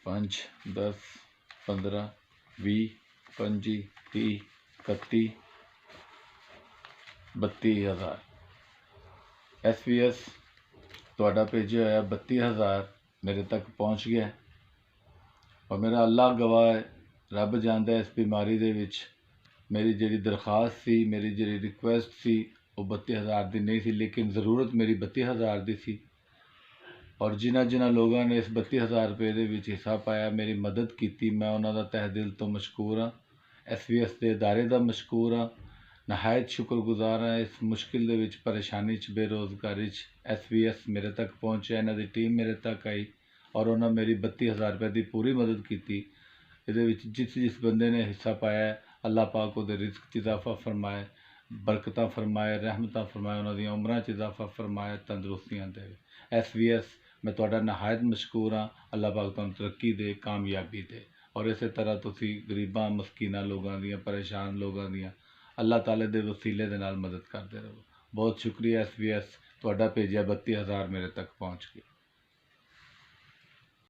5 10 15 20 25 30 31 32,000 SVS ਤੁਹਾਡਾ ਭੇਜਿਆ ਹੋਇਆ 32,000 ਮੇਰੇ ਤੱਕ ਪਹੁੰਚ ਗਿਆ और मेरा अल्लाह गवाह है, रब जानता है इस बीमारी दे विच मेरी जिहड़ी दरखास्त सी, मेरी जिहड़ी रिक्वेस्ट सी वो 32,000 की नहीं सी, लेकिन ज़रूरत मेरी 32,000 की सी। और जिन्हां लोगों ने इस 32,000 रुपये के विच हिस्सा पाया, मेरी मदद की, मैं उन्हां दा तहे दिल तो मशकूर हाँ। SVS के इदारे का मशकूर हाँ, नहायत शुक्रगुजार हाँ। इस मुश्किल दे विच, परेशानी च, बेरोज़गारी च SVS मेरे तक पहुँचा, इन्हां दी टीम मेरे तक आई और उन्होंने मेरी 32,000 रुपये की पूरी मदद की। ये जिस बंदे ने हिस्सा पाया, अल्लाह पाक उहदे रिज़्क च इजाफा फरमाए, बरकत फरमाए, रहमत फरमाए, उन्होंने उम्रां च इजाफा फरमाए, तंदुरुस्तियां दे। SVS मैं तुहाडा नहायत मशकूर हाँ। अल्लाह पाक तुहानूं तरक्की दे, कामयाबी दे और इस तरह तुसीं गरीबां मस्कीनां लोगों दी, परेशान लोगों दी अल्लाह ताले दे वसीले दे नाल मदद करते रहो। बहुत शुक्रिया SVS, तुहाडा भेजिया 32,000 मेरे तक पहुँच गया।